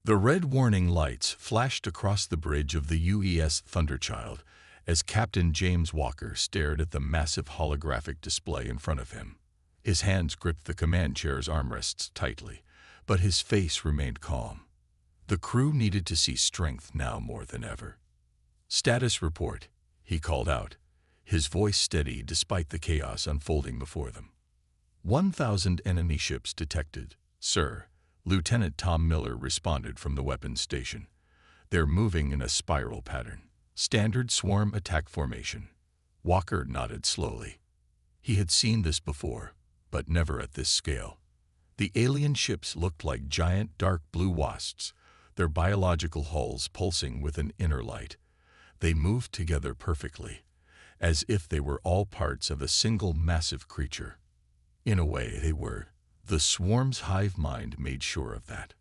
The red warning lights flashed across the bridge of the UES Thunderchild as Captain James Walker stared at the massive holographic display in front of him. His hands gripped the command chair's armrests tightly, but his face remained calm. The crew needed to see strength now more than ever. "Status report," he called out, his voice steady despite the chaos unfolding before them. 1,000 enemy ships detected, sir," Lieutenant Tom Miller responded from the weapons station. "They're moving in a spiral pattern. Standard swarm attack formation." Walker nodded slowly. He had seen this before, but never at this scale. The alien ships looked like giant dark blue wasps, their biological hulls pulsing with an inner light. They moved together perfectly, as if they were all parts of a single massive creature. In a way, they were. The swarm's hive mind made sure of that.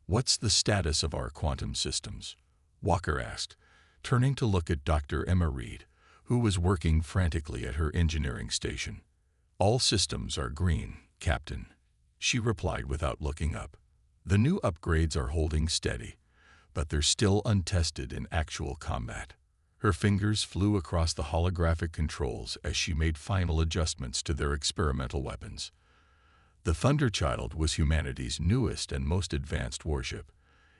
"What's the status of our quantum systems?" Walker asked, turning to look at Dr. Emma Reed, who was working frantically at her engineering station. "All systems are green, Captain," she replied without looking up. "The new upgrades are holding steady, but they're still untested in actual combat." Her fingers flew across the holographic controls as she made final adjustments to their experimental weapons. The Thunderchild was humanity's newest and most advanced warship.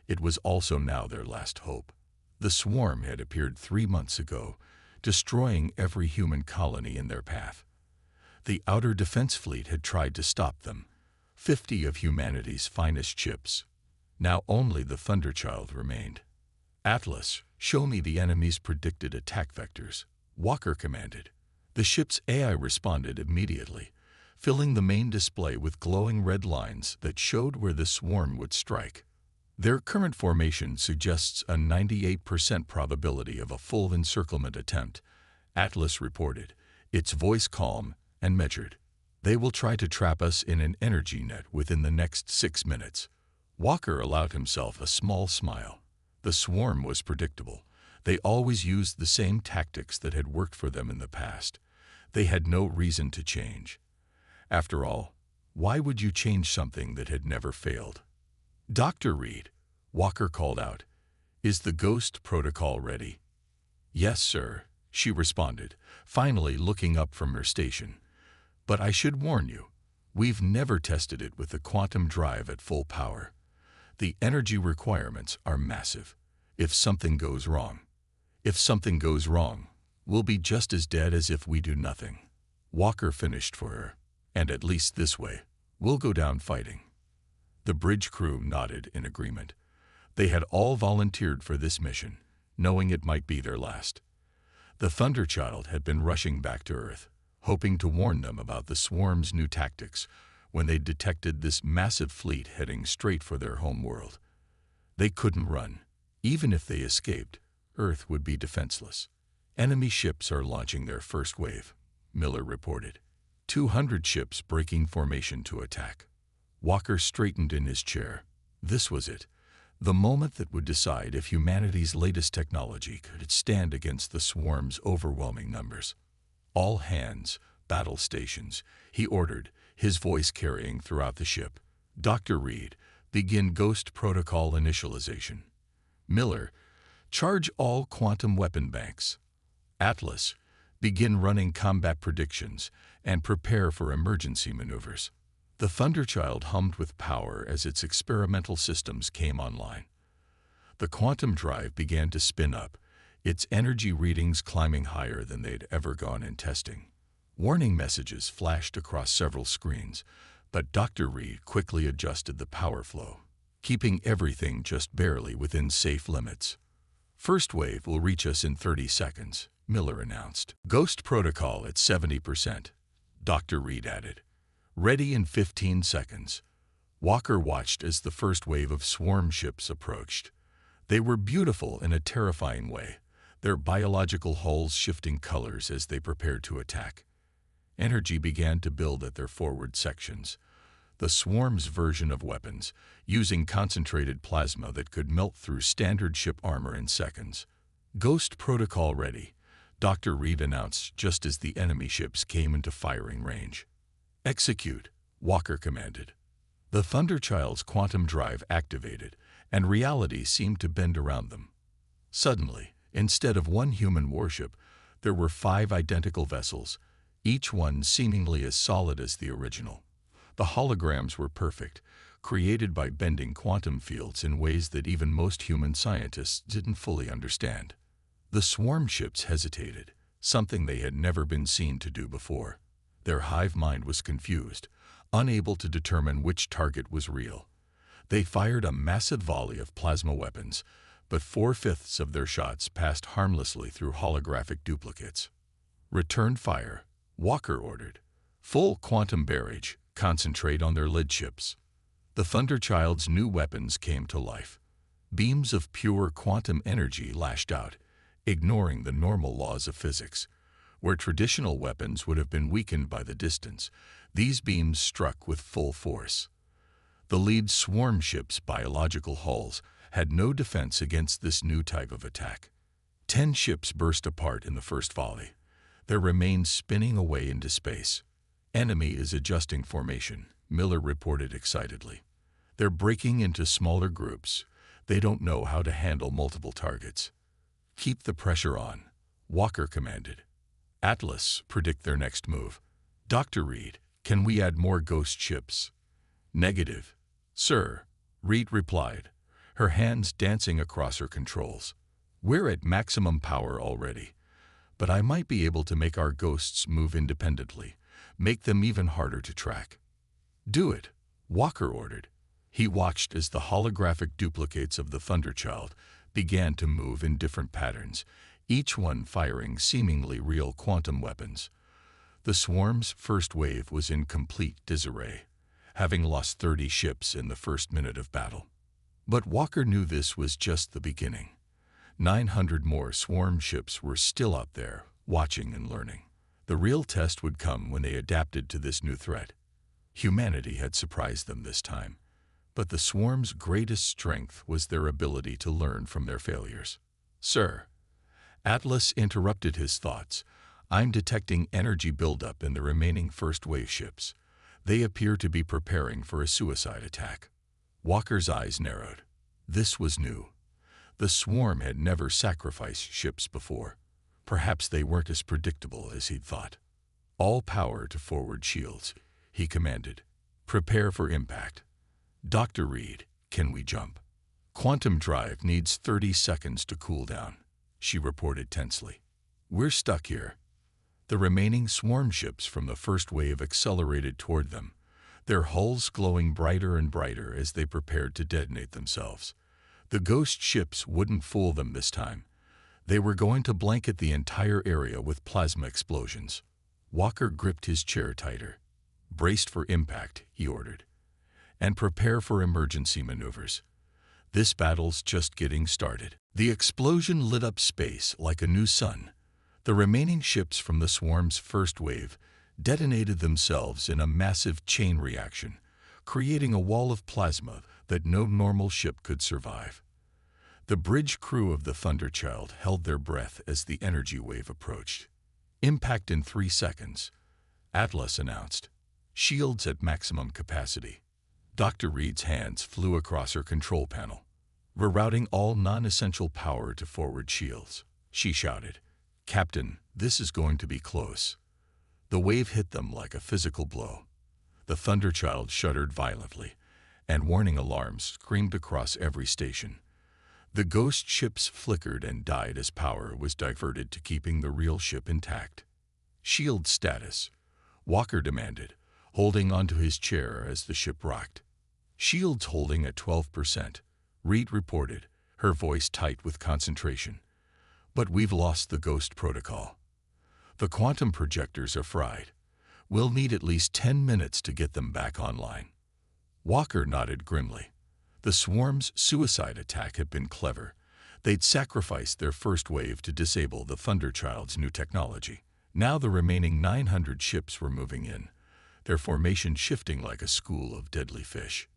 It was also now their last hope. The swarm had appeared 3 months ago, destroying every human colony in their path. The Outer Defense Fleet had tried to stop them, 50 of humanity's finest ships. Now only the Thunderchild remained. "Atlas, show me the enemy's predicted attack vectors," Walker commanded. The ship's AI responded immediately, filling the main display with glowing red lines that showed where the swarm would strike. "Their current formation suggests a 98% probability of a full encirclement attempt," Atlas reported, its voice calm and measured. "They will try to trap us in an energy net within the next 6 minutes." Walker allowed himself a small smile. The swarm was predictable. They always used the same tactics that had worked for them in the past. They had no reason to change. After all, why would you change something that had never failed? "Dr. Reed," Walker called out, "is the Ghost protocol ready?" "Yes, sir," she responded, finally looking up from her station. "But I should warn you, we've never tested it with the quantum drive at full power. The energy requirements are massive. If something goes wrong, we'll be just as dead as if we do nothing." Walker finished for her. "And at least this way, we'll go down fighting." The bridge crew nodded in agreement. They had all volunteered for this mission, knowing it might be their last. The Thunderchild had been rushing back to Earth, hoping to warn them about the swarm's new tactics when they detected this massive fleet heading straight for their home world. They couldn't run. Even if they escaped, Earth would be defenseless. "Enemy ships are launching their first wave," Miller reported. 200 ships breaking formation to attack. Walker straightened in his chair. This was it, the moment that would decide if humanity's latest technology could stand against the swarm's overwhelming numbers. "All hands, battle stations," he ordered, his voice carrying throughout the ship. "Dr. Reed, begin Ghost Protocol initialization. Miller, charge all quantum weapon banks. Atlas, begin running combat predictions and prepare for emergency maneuvers." The Thunderchild hummed with power as its experimental systems came online. The quantum drive began to spin up, its energy readings climbing higher than they'd ever gone in testing. Warning messages flashed across several screens, but Dr. Reed quickly adjusted the power flow, keeping everything just barely within safe limits. "First wave will reach us in 30 seconds, Miller announced. "Ghost protocol at 70%, Dr. Reed added. "Ready in 15 seconds. Walker watched as the first wave of swarm ships approached. They were beautiful in a terrifying way, their biological hulls shifting colors as they prepared to attack. Energy began to build at their forward sections. The swarm's version of weapons, using concentrated plasma that could melt through standard ship armor in seconds. "Ghost protocol ready," Dr. Reed announced just as the enemy ships came into firing range. "Execute," Walker commanded. The Thunderchild's quantum drive activated, and reality seemed to bend around them. Suddenly, instead of one human warship, there were 5 identical vessels, each one seemingly as solid as the original. The holograms were perfect, created by bending quantum fields in ways that even most human scientists didn't fully understand. The swarm ships hesitated, something they had never been seen to do before. Their hive mind was confused, unable to determine which target was real. They fired a massive volley of plasma weapons, but 4/5 of their shots passed harmlessly through holographic duplicates. "Return fire," Walker ordered. "Full quantum barrage, concentrate on their lead ships." The Thunderchild's new weapons came to life. Beams of pure quantum energy lashed out, ignoring the normal laws of physics. Where traditional weapons would have been weakened by the distance, these beams struck with full force. The lead swarm ship's biological hulls had no defense against this new type of attack. 10 ships burst apart in the first volley, their remains spinning away into space. "Enemy is adjusting formation," Miller reported excitedly. "They're breaking into smaller groups. They don't know how to handle multiple targets." "Keep the pressure on," Walker commanded. "Atlas, predict their next move." "Dr. Reed, can we add more ghost ships?" "Negative, sir," Reed replied, her hands dancing across her controls. "We're at maximum power already, but I might be able to make our ghosts move independently, make them even harder to track." "Do it," Walker ordered. He watched as the holographic duplicates of the Thunderchild began to move in different patterns, each one firing seemingly real quantum weapons. The swarm's first wave was in complete disarray, having lost 30 ships in the first minute of battle. But Walker knew this was just the beginning. 900 more swarm ships were still out there, watching and learning. The real test would come when they adapted to this new threat. Humanity had surprised them this time, but the swarm's greatest strength was their ability to learn from their failures. "Sir," Atlas interrupted his thoughts, "I'm detecting energy buildup in the remaining first-wave ships. They appear to be preparing for a suicide attack." Walker's eyes narrowed. This was new. The swarm had never sacrificed ships before. Perhaps they weren't as predictable as he'd thought. "All power to forward shields," he commanded. "Prepare for impact." "Dr. Reed, can we jump?" "Quantum drive needs 30 seconds to cool down," she reported tensely. "We're stuck here." The remaining swarm ships from the first wave accelerated toward them, their hulls glowing brighter and brighter as they prepared to detonate themselves. The ghost ships wouldn't fool them this time. They were going to blanket the entire area with plasma explosions. Walker gripped his chair tighter. "Braced for impact," he ordered. "And prepare for emergency maneuvers. This battle's just getting started." The explosion lit up space like a new sun. The remaining ships from the swarm's first wave detonated themselves in a massive chain reaction, creating a wall of plasma that no normal ship could survive. The bridge crew of the Thunderchild held their breath as the energy wave approached. "Impact in 3 seconds," Atlas announced. "Shields at maximum capacity." Dr. Reed's hands flew across her control panel. "Rerouting all non-essential power to forward shields," she shouted. "Captain, this is going to be close." The wave hit them like a physical blow. The Thunderchild shuddered violently, and warning alarms screamed across every station. The ghost ships flickered and died as power was diverted to keeping the real ship intact. "Shield status," Walker demanded, holding onto his chair as the ship rocked. "Shields holding at 12%, Reed reported, her voice tight with concentration. "But we've lost the ghost protocol. The quantum projectors are fried. We'll need at least 10 minutes to get them back online." Walker nodded grimly. The swarm's suicide attack had been clever. They'd sacrificed their first wave to disable the Thunderchild's new technology. Now the remaining 900 ships were moving in, their formation shifting like a school of deadly fish.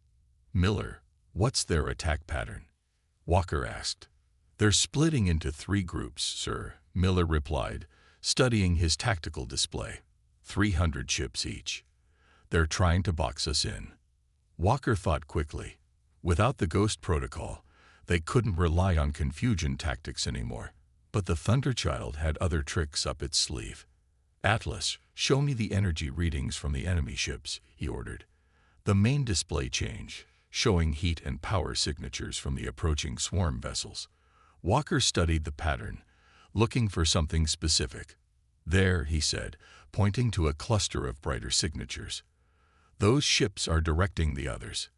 "Miller, what's their attack pattern?" Walker asked. "They're splitting into 3 groups, sir," Miller replied, studying his tactical display. 300 ships each. "They're trying to box us in." Walker thought quickly. Without the Ghost Protocol, they couldn't rely on confusion tactics anymore. But the Thunderchild had other tricks up its sleeve. "Atlas, show me the energy readings from the enemy ships," he ordered. The main display changed, showing heat and power signatures from the approaching swarm vessels. Walker studied the pattern, looking for something specific. "There," he said, pointing to a cluster of brighter signatures. "Those ships are directing the others.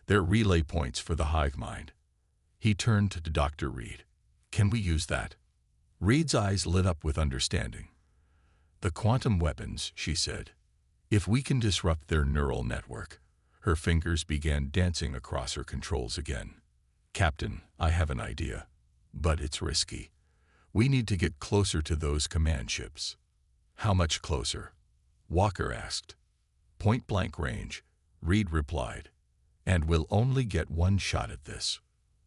They're relay points for the hive mind." He turned to Dr. Reed. "Can we use that?" Reed's eyes lit up with understanding. "The quantum weapons," she said. "If we can disrupt their neural network." Her fingers began dancing across her controls again. "Captain, I have an idea. But it's risky. We need to get closer to those command ships." "How much closer?" Walker asked. "Point-blank range," Reed replied. "And we'll only get one shot at this."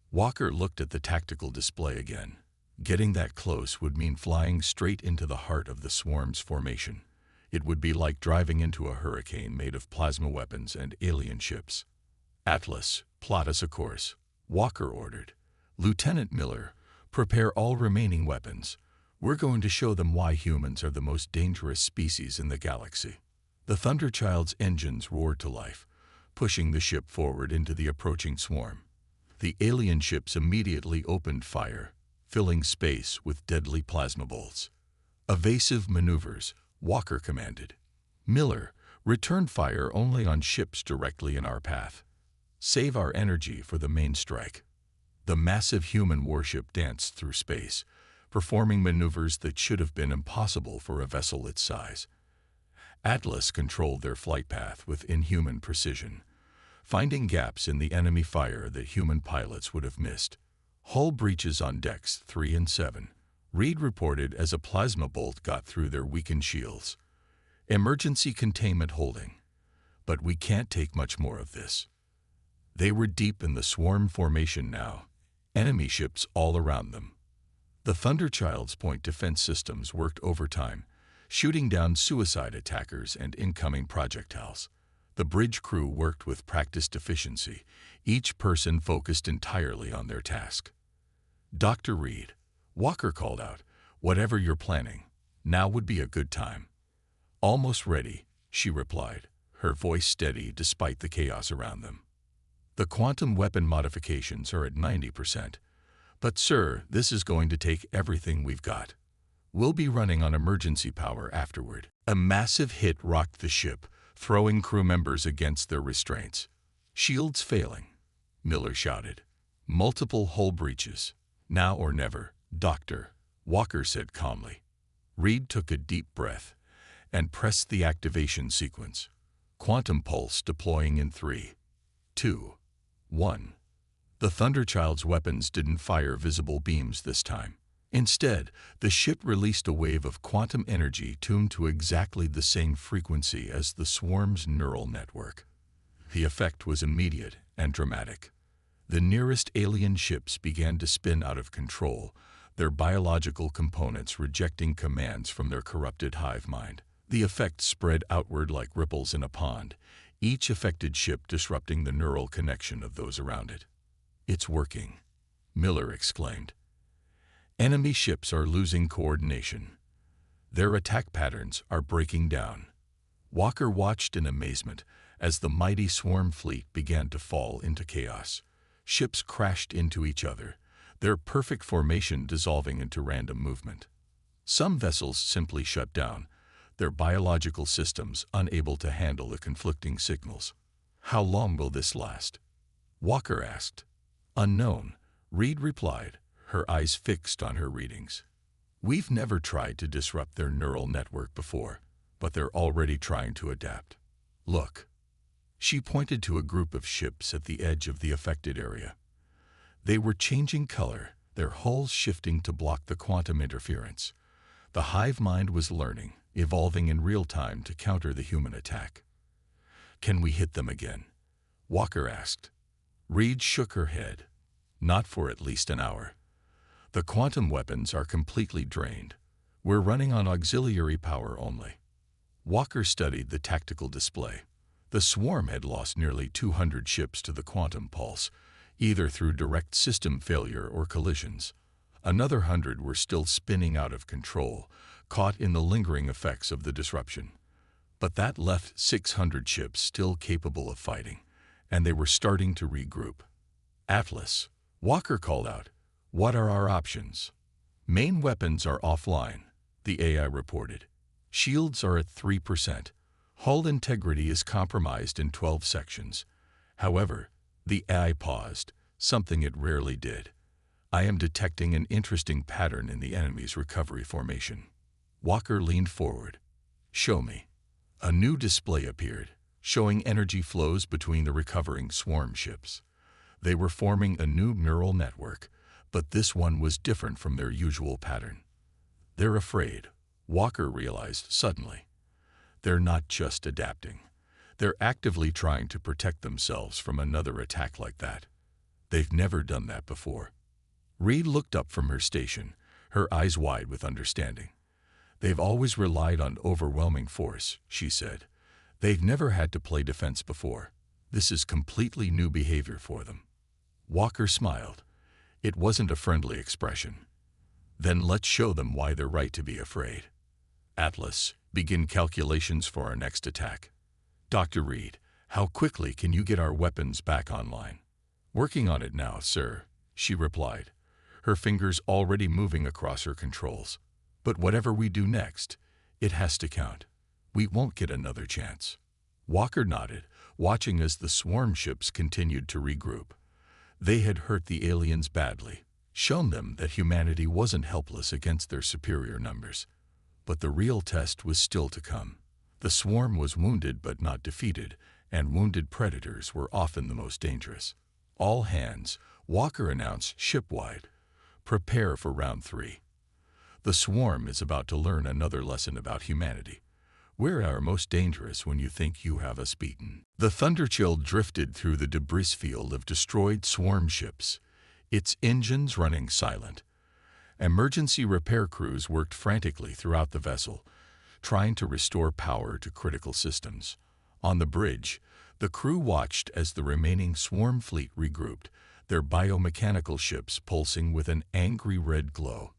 Walker looked at the tactical display again. Getting that close would mean flying straight into the heart of the swarm's formation. It would be like driving into a hurricane made of plasma weapons and alien ships. "Atlas, plot us a course," Walker ordered. "Lieutenant Miller, prepare all remaining weapons. We're going to show them why humans are the most dangerous species in the galaxy." The Thunderchild's engines roared to life, pushing the ship forward into the approaching swarm. The alien ships immediately opened fire, filling space with deadly plasma bolts. "Evasive maneuvers," Walker commanded. "Miller, return fire only on ships directly in our path. Save our energy for the main strike." The massive human warship danced through space, performing maneuvers that should have been impossible for a vessel its size. Atlas controlled their flight path with inhuman precision, finding gaps in the enemy fire that human pilots would have missed. "Hull breaches on decks 3 and 7, Reed reported as a plasma bolt got through their weakened shields. "Emergency containment holding. But we can't take much more of this." They were deep in the swarm formation now, enemy ships all around them. The Thunderchild's point defense systems worked overtime, shooting down suicide attackers and incoming projectiles. The bridge crew worked with practiced efficiency, each person focused entirely on their task. "Dr. Reed," Walker called out, "whatever you're planning, now would be a good time." "Almost ready," she replied, her voice steady despite the chaos around them. "The quantum weapon modifications are at 90%. But sir, this is going to take everything we've got. We'll be running on emergency power afterward." A massive hit rocked the ship, throwing crew members against their restraints. "Shields failing," Miller shouted. "Multiple hull breaches. Now or never, Doctor," Walker said calmly. Reed took a deep breath and pressed the activation sequence. Quantum pulse deploying in 3, 2, 1. The Thunderchild's weapons didn't fire visible beams this time. Instead, the ship released a wave of quantum energy tuned to exactly the same frequency as the swarm's neural network. The effect was immediate and dramatic. The nearest alien ships began to spin out of control, their biological components rejecting commands from their corrupted hive mind. The effect spread outward like ripples in a pond, each affected ship disrupting the neural connection of those around it. "It's working," Miller exclaimed. "Enemy ships are losing coordination. Their attack patterns are breaking down." Walker watched in amazement as the mighty swarm fleet began to fall into chaos. Ships crashed into each other, their perfect formation dissolving into random movement. Some vessels simply shut down, their biological systems unable to handle the conflicting signals. "How long will this last?" Walker asked. "Unknown," Reed replied, her eyes fixed on her readings. "We've never tried to disrupt their neural network before, but they're already trying to adapt. Look." She pointed to a group of ships at the edge of the affected area. They were changing color, their hulls shifting to block the quantum interference. The hive mind was learning, evolving in real time to counter the human attack. "Can we hit them again?" Walker asked. Reed shook her head. "Not for at least an hour. The quantum weapons are completely drained. We're running on auxiliary power only." Walker studied the tactical display. The swarm had lost nearly 200 ships to the quantum pulse, either through direct system failure or collisions. Another 100 were still spinning out of control, caught in the lingering effects of the disruption. But that left 600 ships still capable of fighting, and they were starting to regroup. "Atlas," Walker called out, "what are our options?" "Main weapons are offline," the AI reported. "Shields are at 3%. Hull integrity is compromised in 12 sections." However, the AI paused, something it rarely did. "I am detecting an interesting pattern in the enemy's recovery formation." Walker leaned forward. "Show me." A new display appeared, showing energy flows between the recovering swarm ships. They were forming a new neural network, but this one was different from their usual pattern. "They're afraid," Walker realized suddenly. "They're not just adapting. They're actively trying to protect themselves from another attack like that. They've never done that before." Reed looked up from her station, her eyes wide with understanding. "They've always relied on overwhelming force," she said. "They've never had to play defense before. This is completely new behavior for them." Walker smiled. It wasn't a friendly expression. "Then let's show them why they're right to be afraid. Atlas, begin calculations for our next attack." "Dr. Reed, how quickly can you get our weapons back online?" "Working on it now, sir," she replied, her fingers already moving across her controls. "But whatever we do next, it has to count. We won't get another chance." Walker nodded, watching as the swarm ships continued to regroup. They had hurt the aliens badly, shown them that humanity wasn't helpless against their superior numbers. But the real test was still to come. The swarm was wounded but not defeated, and wounded predators were often the most dangerous. "All hands," Walker announced shipwide. "Prepare for round 3. The swarm is about to learn another lesson about humanity. We're our most dangerous when you think you have us beaten." The Thunderchill drifted through the debris field of destroyed swarm ships, its engines running silent. Emergency repair crews worked frantically throughout the vessel, trying to restore power to critical systems. On the bridge, the crew watched as the remaining swarm fleet regrouped, their biomechanical ships pulsing with an angry red glow.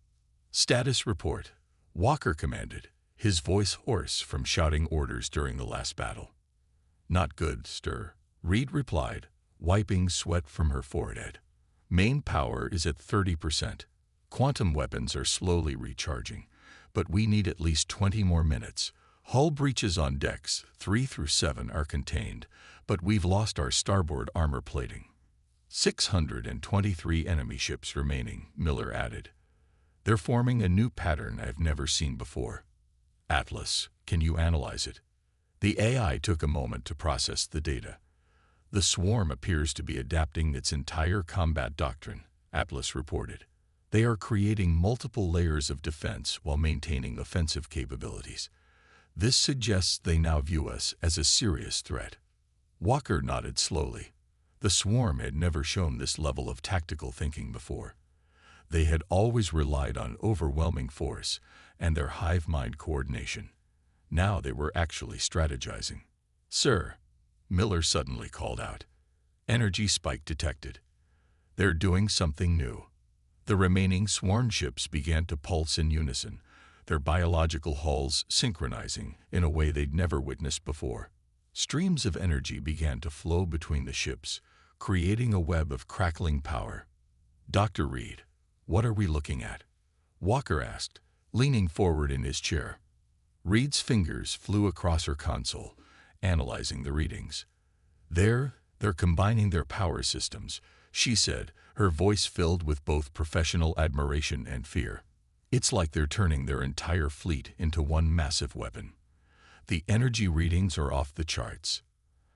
"Status report," Walker commanded, his voice hoarse from shouting orders during the last battle. "Not good, sir," Reed replied, wiping sweat from her forehead. "Main power is at 30%. Quantum weapons are slowly recharging, but we need at least 20 more minutes. Hull breaches on decks 3 through 7 are contained, but we've lost our starboard armor plating. 623 enemy ships remaining," Miller added. "They're forming a new pattern I've never seen before." "Atlas, can you analyze it?" The AI took a moment to process the data. "The swarm appears to be adapting its entire combat doctrine," Atlas reported. "They are creating multiple layers of defense while maintaining offensive capabilities. This suggests they now view us as a serious threat." Walker nodded slowly. The swarm had never shown this level of tactical thinking before. They had always relied on overwhelming force and their hive-mind coordination. Now they were actually strategizing. "Sir," Miller suddenly called out. "Energy spike detected. They're doing something new." The remaining swarm ships began to pulse in unison, their biological hulls synchronizing in a way they'd never witnessed before. Streams of energy began to flow between the ships, creating a web of crackling power. "Dr. Reed, what are we looking at?" Walker asked, leaning forward in his chair. Reed's fingers flew across her console, analyzing the readings. They're combining their power systems," she said, her voice filled with both professional admiration and fear. "It's like they're turning their entire fleet into one massive weapon. The energy readings are off the charts."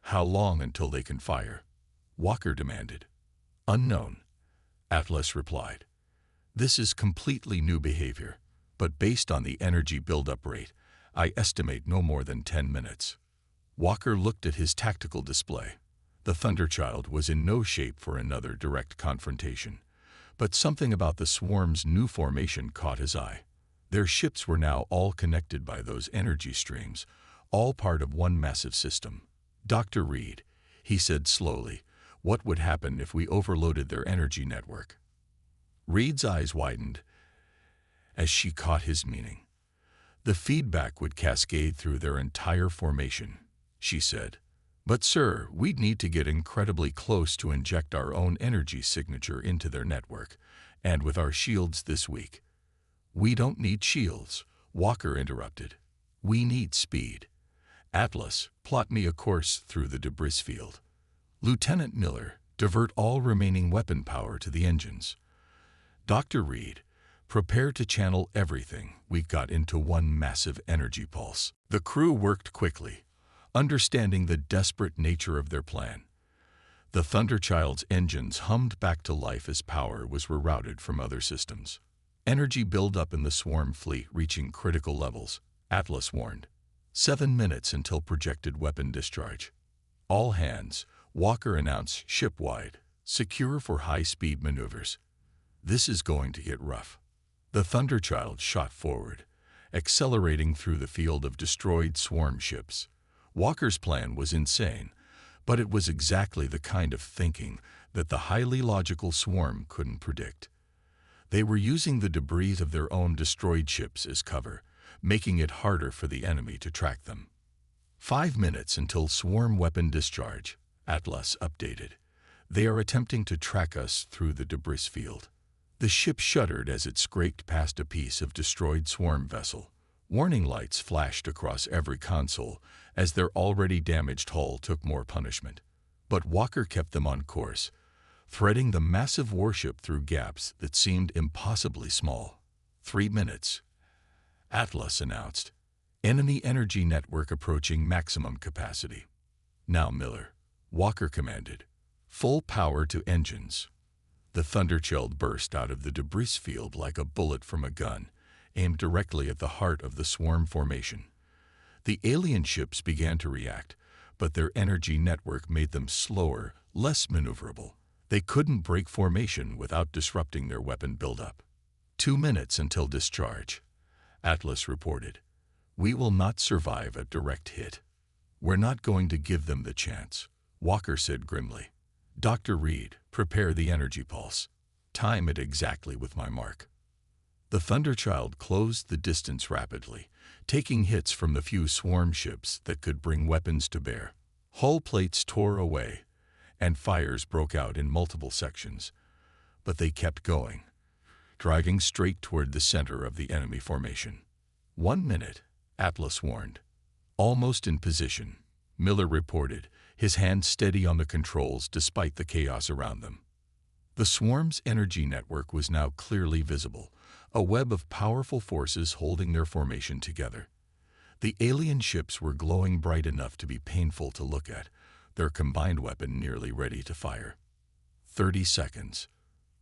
"How long until they can fire?" Walker demanded. "Unknown," Atlas replied. "This is completely new behavior, but based on the energy buildup rate, I estimate no more than 10 minutes. Walker looked at his tactical display. The Thunderchild was in no shape for another direct confrontation, but something about the swarm's new formation caught his eye. Their ships were now all connected by those energy streams, all part of one massive system. Dr. Reed, he said slowly, what would happen if we overloaded their energy network? Reed's eyes widened as she caught his meaning. The feedback would cascade through their entire formation, she said. But sir, we'd need to get incredibly close to inject our own energy signature into their network, and with our shields this weak. We don't need shields, Walker interrupted. We need speed. Atlas, plot me a course through the debris field. Lieutenant Miller, divert all remaining weapon power to the engines. Dr. Reed, prepare to channel everything we've got into one massive energy pulse. The crew worked quickly, understanding the desperate nature of their plan. The Thunderchild's engines hummed back to life as power was rerouted from other systems. Energy buildup in the swarm fleet reaching critical levels, Atlas warned. 7 minutes until projected weapon discharge. All hands, Walker announced ship-wide, secure for high-speed maneuvers. This is going to get rough. The Thunderchild shot forward, accelerating through the field of destroyed swarm ships. Walker's plan was insane, but it was exactly the kind of thinking that the highly logical swarm couldn't predict. They were using the debris of their own destroyed ships as cover, making it harder for the enemy to track them. 5 minutes until swarm weapon discharge, Atlas updated. They are attempting to track us through the debris field. The ship shuddered as it scraped past a piece of destroyed swarm vessel. Warning lights flashed across every console as their already damaged hull took more punishment. But Walker kept them on course, threading the massive warship through gaps that seemed impossibly small. 3 minutes, Atlas announced. Enemy energy network approaching maximum capacity. Now, Miller, Walker commanded. Full power to engines. The Thunderchild burst out of the debris field like a bullet from a gun, aimed directly at the heart of the swarm formation. The alien ships began to react, but their energy network made them slower, less maneuverable. They couldn't break formation without disrupting their weapon buildup. 2 minutes until discharge, Atlas reported. We will not survive a direct hit. We're not going to give them the chance, Walker said grimly. Dr. Reed, prepare the energy pulse. Time it exactly with my mark. The Thunderchild closed the distance rapidly, taking hits from the few swarm ships that could bring weapons to bear. Hull plates tore away, and fires broke out in multiple sections. But they kept going, dragging straight toward the center of the enemy formation. 1 minute, Atlas warned. Almost in position, Miller reported, his hand steady on the controls despite the chaos around them. The swarm's energy network was now clearly visible, a web of powerful forces holding their formation together. The alien ships were glowing bright enough to be painful to look at, their combined weapon nearly ready to fire. 30 seconds.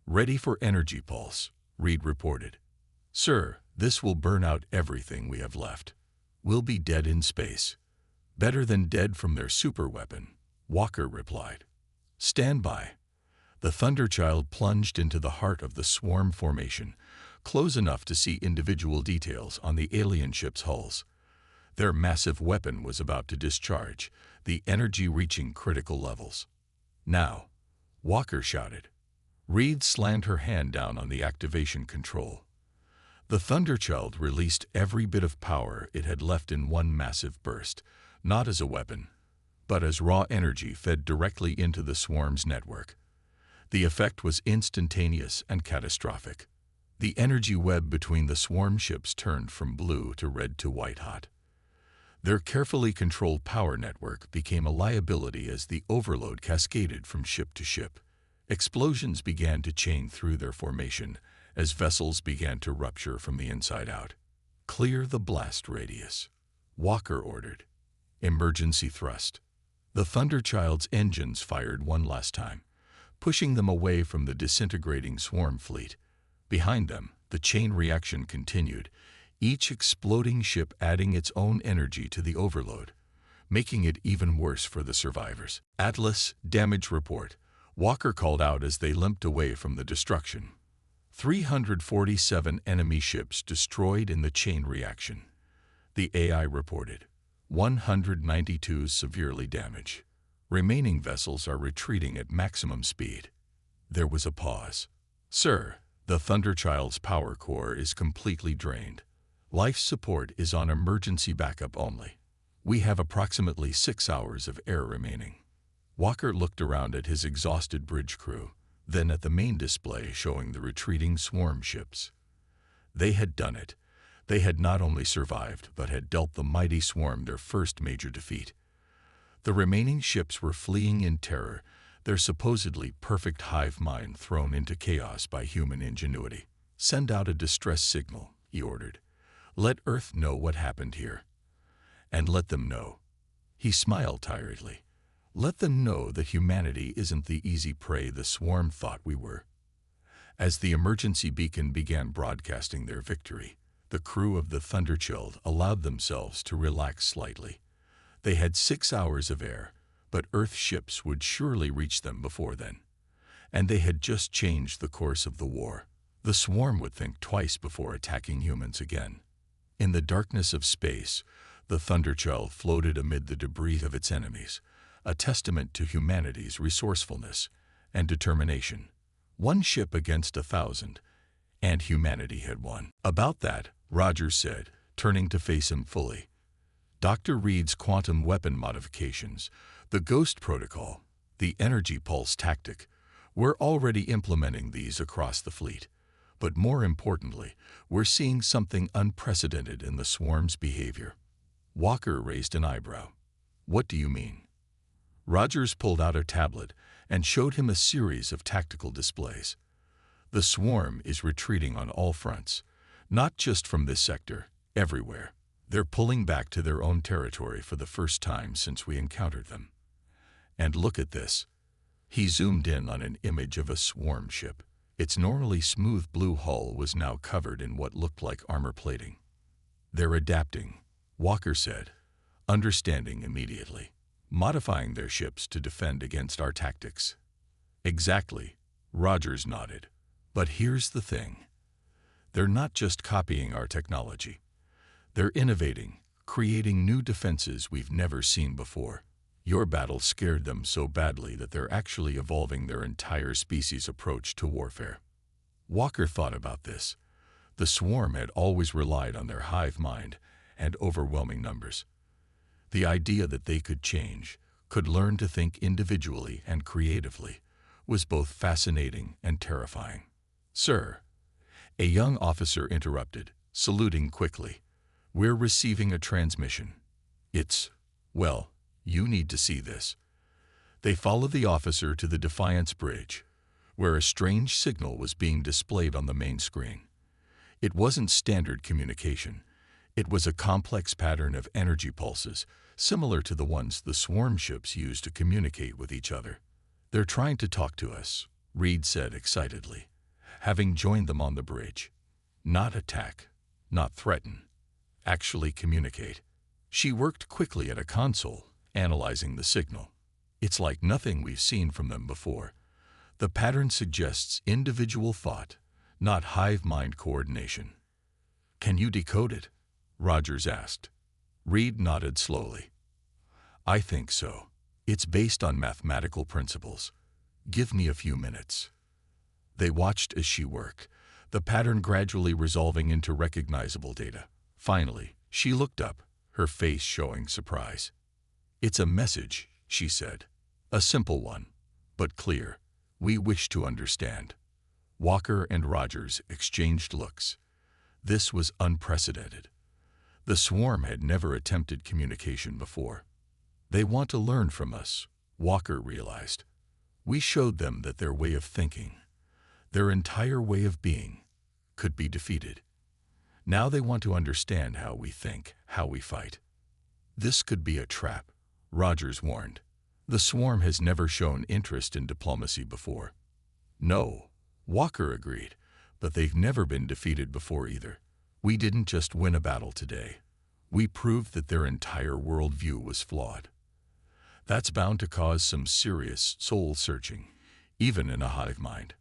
Ready for energy pulse, Reed reported. Sir, this will burn out everything we have left. We'll be dead in space. Better than dead from their superweapon, Walker replied. Stand by. The Thunderchild plunged into the heart of the swarm formation, close enough to see individual details on the alien ship's hulls. Their massive weapon was about to discharge, the energy reaching critical levels. Now, Walker shouted. Reed slammed her hand down on the activation control. The Thunderchild released every bit of power it had left in one massive burst, not as a weapon, but as raw energy fed directly into the swarm's network. The effect was instantaneous and catastrophic. The energy web between the swarm ships turned from blue to red to white-hot. Their carefully controlled power network became a liability as the overload cascaded from ship to ship. Explosions began to chain through their formation as vessels began to rupture from the inside out. Clear the blast radius, Walker ordered. Emergency thrust. The Thunderchild's engines fired one last time, pushing them away from the disintegrating swarm fleet. Behind them, the chain reaction continued, each exploding ship adding its own energy to the overload, making it even worse for the survivors. Atlas, damage report, Walker called out as they limped away from the destruction. 347 enemy ships destroyed in the chain reaction, the AI reported. 192 severely damaged. Remaining vessels are retreating at maximum speed. There was a pause. Sir, the Thunderchild's power core is completely drained. Life support is on emergency backup only. We have approximately 6 hours of air remaining. Walker looked around at his exhausted bridge crew, then at the main display showing the retreating swarm ships. They had done it. They had not only survived, but had dealt the mighty swarm their first major defeat. The remaining ships were fleeing in terror, their supposedly perfect hive mind thrown into chaos by human ingenuity. Send out a distress signal, he ordered. Let Earth know what happened here. And let them know. He smiled tiredly. Let them know that humanity isn't the easy prey the swarm thought we were. As the emergency beacon began broadcasting their victory, the crew of the Thunderchild allowed themselves to relax slightly. They had 6 hours of air, but Earth ships would surely reach them before then. And they had just changed the course of the war. The swarm would think twice before attacking humans again. In the darkness of space, the Thunderchild floated amid the debris of its enemies, a testament to humanity's resourcefulness and determination. 1 ship against 1,000, and humanity had won. About that, Rogers said, turning to face him fully. Dr. Reed's quantum weapon modifications, the Ghost Protocol, the energy pulse tactic, we're already implementing these across the fleet. But more importantly, we're seeing something unprecedented in the swarm's behavior. Walker raised an eyebrow. What do you mean? Rogers pulled out a tablet and showed him a series of tactical displays. The swarm is retreating on all fronts, not just from this sector, everywhere. They're pulling back to their own territory for the first time since we encountered them. And look at this. He zoomed in on an image of a swarm ship. Its normally smooth blue hull was now covered in what looked like armor plating. They're adapting, Walker said, understanding immediately, modifying their ships to defend against our tactics. Exactly, Rogers nodded. But here's the thing. They're not just copying our technology. They're innovating, creating new defenses we've never seen before. Your battle scared them so badly that they're actually evolving their entire species' approach to warfare. Walker thought about this. The swarm had always relied on their hive mind and overwhelming numbers. The idea that they could change, could learn to think individually and creatively, was both fascinating and terrifying. Sir, a young officer interrupted, saluting quickly. We're receiving a transmission. Well, you need to see this. They followed the officer to the Defiance Bridge, where a strange signal was being displayed on the main screen. It wasn't standard communication. It was a complex pattern of energy pulses, similar to the ones the swarm ships use to communicate with each other. They're trying to talk to us, Reed said excitedly, having joined them on the bridge. Not attack, not threaten, actually communicate. She worked quickly at a console, analyzing the signal. It's like nothing we've seen from them before. The pattern suggests individual thought, not hive mind coordination. Can you decode it? Rogers asked. Reed nodded slowly. I think so. It's based on mathematical principles. Give me a few minutes. They watched as she worked, the pattern gradually resolving into recognizable data. Finally, she looked up, her face showing surprise. It's a message, she said. A simple one, but clear. We wish to understand. Walker and Rogers exchanged looks. This was unprecedented. The swarm had never attempted communication before. They want to learn from us, Walker realized. We showed them that their way of thinking, their entire way of being, could be defeated. Now they want to understand how we think, how we fight. This could be a trap, Rogers warned. The swarm has never shown interest in diplomacy before. No, Walker agreed, but they've never been defeated before either. We didn't just win a battle today. We proved that their entire worldview was flawed. That's bound to cause some serious soul-searching, even in a hive mind.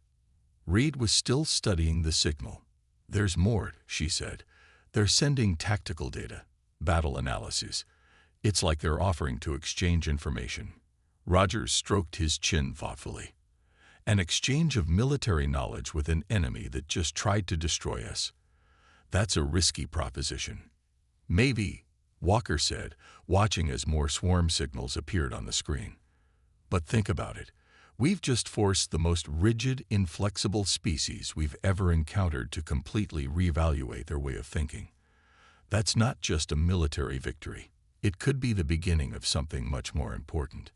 Reed was still studying the signal. There's more, she said. They're sending tactical data, battle analyses, It's like they're offering to exchange information. Rogers stroked his chin thoughtfully. An exchange of military knowledge with an enemy that just tried to destroy us. That's a risky proposition. Maybe, Walker said, watching as more swarm signals appeared on the screen. But think about it. We've just forced the most rigid, inflexible species we've ever encountered to completely reevaluate their way of thinking. That's not just a military victory. It could be the beginning of something much more important.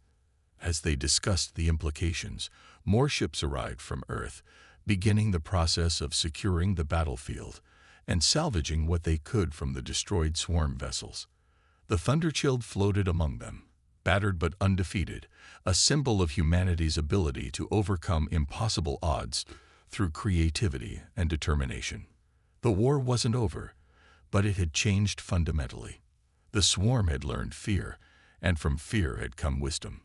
As they discussed the implications, more ships arrived from Earth, beginning the process of securing the battlefield and salvaging what they could from the destroyed swarm vessels. The Thunderchild floated among them, battered but undefeated, a symbol of humanity's ability to overcome impossible odds through creativity and determination. The war wasn't over, but it had changed fundamentally. The swarm had learned fear, and from fear had come wisdom.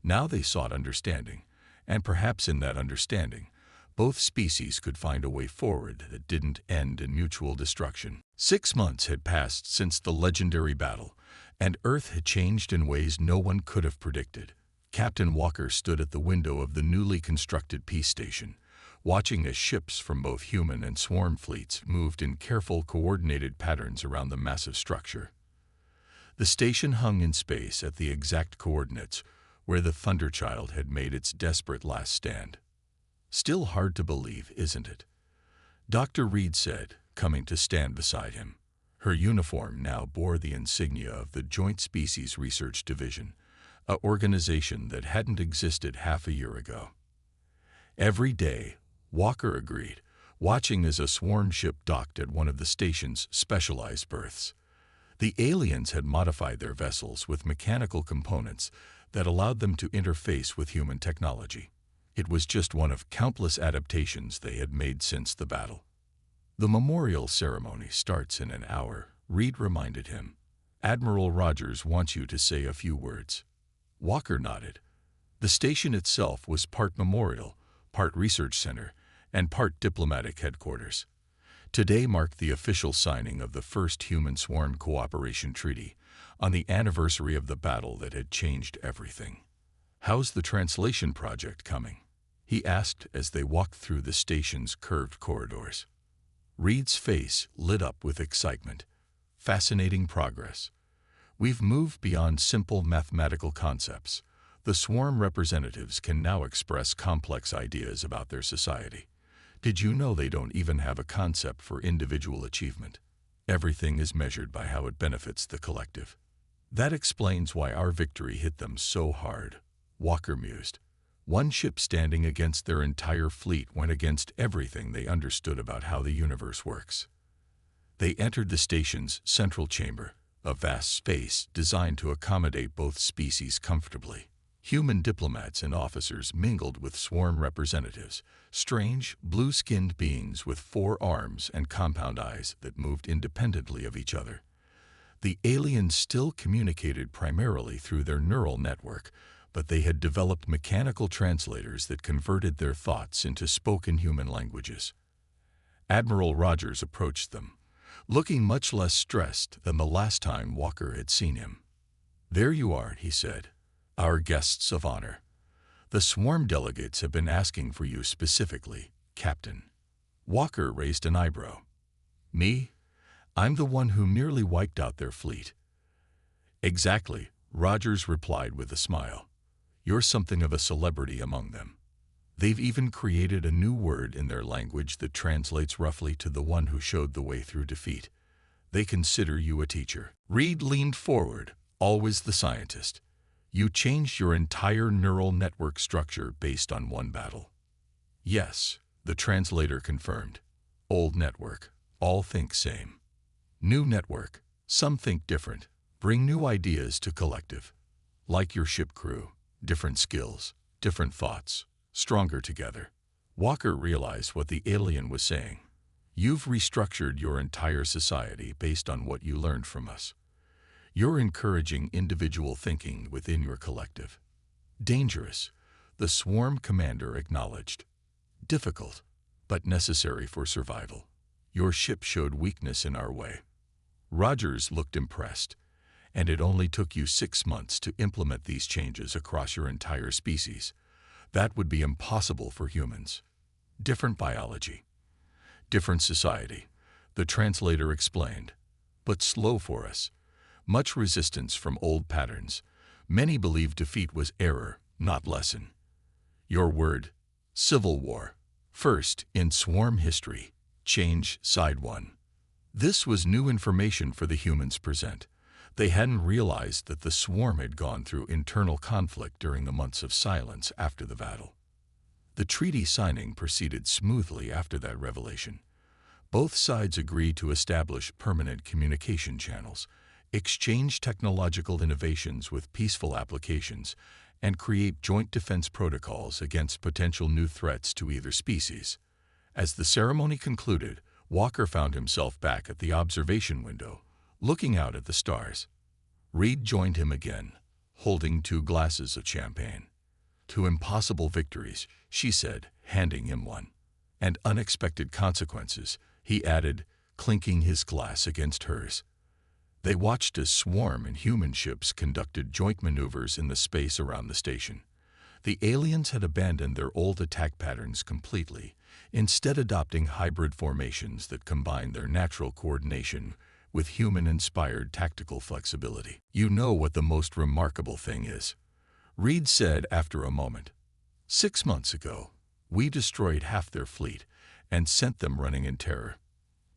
Now they sought understanding, and perhaps in that understanding, both species could find a way forward that didn't end in mutual destruction. 6 months had passed since the legendary battle, and Earth had changed in ways no one could have predicted. Captain Walker stood at the window of the newly constructed peace station, watching as ships from both human and swarm fleets moved in careful, coordinated patterns around the massive structure. The station hung in space at the exact coordinates where the Thunderchild had made its desperate last stand. Still hard to believe, isn't it? Dr. Reed said, coming to stand beside him. Her uniform now bore the insignia of the Joint Species Research Division, an organization that hadn't existed half a year ago. Every day, Walker agreed, watching as a swarm ship docked at one of the station's specialized berths. The aliens had modified their vessels with mechanical components that allowed them to interface with human technology. It was just one of countless adaptations they had made since the battle. The memorial ceremony starts in an hour, Reed reminded him. Admiral Rogers wants you to say a few words. Walker nodded. The station itself was part memorial, part research center, and part diplomatic headquarters. Today marked the official signing of the first human-swarm cooperation treaty, on the anniversary of the battle that had changed everything. "How's the translation project coming?" he asked as they walked through the station's curved corridors. Reed's face lit up with excitement. "Fascinating progress. We've moved beyond simple mathematical concepts. The swarm representatives can now express complex ideas about their society. Did you know they don't even have a concept for individual achievement? Everything is measured by how it benefits the collective. That explains why our victory hit them so hard," Walker mused. One ship standing against their entire fleet went against everything they understood about how the universe works. They entered the station's central chamber, a vast space designed to accommodate both species comfortably. Human diplomats and officers mingled with swarm representatives, strange, blue-skinned beings with 4 arms and compound eyes that moved independently of each other. The aliens still communicated primarily through their neural network, but they had developed mechanical translators that converted their thoughts into spoken human languages. Admiral Rogers approached them, looking much less stressed than the last time Walker had seen him. "There you are," he said, "our guests of honor. The swarm delegates have been asking for you specifically, Captain." Walker raised an eyebrow. "Me? I'm the one who nearly wiped out their fleet." "Exactly," Rogers replied with a smile. "You're something of a celebrity among them. They've even created a new word in their language that translates roughly to the one who showed the way through defeat. They consider you a teacher." Reed leaned forward, always the scientist. "You changed your entire neural network structure based on one battle." "Yes," the translator confirmed. "Old network, all think same. New network, some think different, bring new ideas to collective. Like your ship crew, different skills, different thoughts, stronger together." Walker realized what the alien was saying. "You've restructured your entire society based on what you learned from us. You're encouraging individual thinking within your collective." "Dangerous," the swarm commander acknowledged. "Difficult, but necessary for survival. Your ship showed weakness in our way." Rogers looked impressed. and it only took you 6 months to implement these changes across your entire species. That would be impossible for humans. Different biology, different society, the translator explained. But slow for us. Much resistance from old patterns. Many believed defeat was error, not lesson. Your word, Civil War. First, in swarm history, change side 1. This was new information for the humans present. They hadn't realized that the swarm had gone through internal conflict during the months of silence after the battle. The treaty signing proceeded smoothly after that revelation. Both sides agreed to establish permanent communication channels, exchange technological innovations with peaceful applications, and create joint defense protocols against potential new threats to either species. As the ceremony concluded, Walker found himself back at the observation window, looking out at the stars. Reed joined him again, holding 2 glasses of champagne. 2 impossible victories, she said, handing him one. And unexpected consequences, he added, clinking his glass against hers. They watched as swarm and human ships conducted joint maneuvers in the space around the station. The aliens had abandoned their old attack patterns completely, instead adopting hybrid formations that combined their natural coordination with human-inspired tactical flexibility. You know what the most remarkable thing is, Reed said after a moment. 6 months ago, we destroyed half their fleet and sent them running in terror.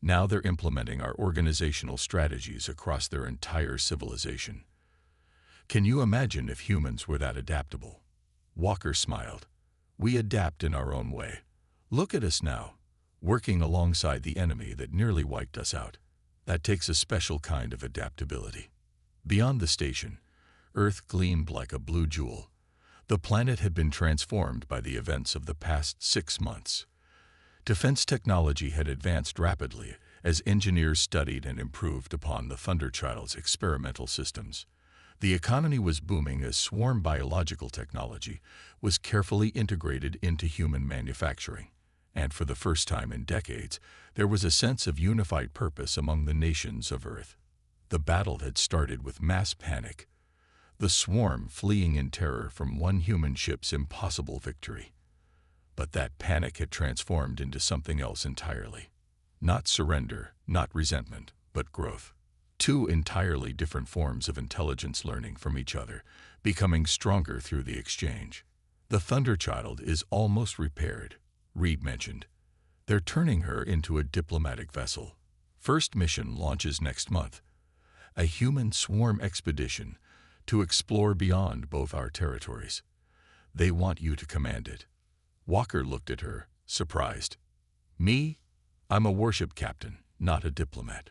Now they're implementing our organizational strategies across their entire civilization. Can you imagine if humans were that adaptable? Walker smiled. We adapt in our own way. Look at us now, working alongside the enemy that nearly wiped us out. That takes a special kind of adaptability. Beyond the station, Earth gleamed like a blue jewel. The planet had been transformed by the events of the past 6 months. Defense technology had advanced rapidly as engineers studied and improved upon the Thunderchild's experimental systems. The economy was booming as swarm biological technology was carefully integrated into human manufacturing. And for the first time in decades, there was a sense of unified purpose among the nations of Earth. The battle had started with mass panic, the swarm fleeing in terror from one human ship's impossible victory. But that panic had transformed into something else entirely. Not surrender, not resentment, but growth. 2 entirely different forms of intelligence learning from each other, becoming stronger through the exchange. The Thunderchild is almost repaired, Reed mentioned. They're turning her into a diplomatic vessel. First mission launches next month. A human swarm expedition to explore beyond both our territories. They want you to command it. Walker looked at her, surprised. Me? I'm a warship captain, not a diplomat.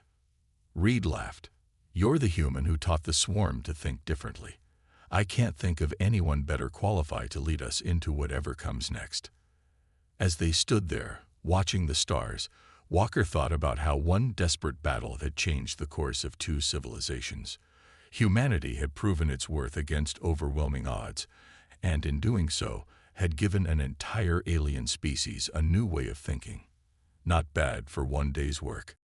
Reed laughed. You're the human who taught the swarm to think differently. I can't think of anyone better qualified to lead us into whatever comes next. As they stood there, watching the stars, Walker thought about how one desperate battle had changed the course of 2 civilizations. Humanity had proven its worth against overwhelming odds, and in doing so, had given an entire alien species a new way of thinking. Not bad for one day's work.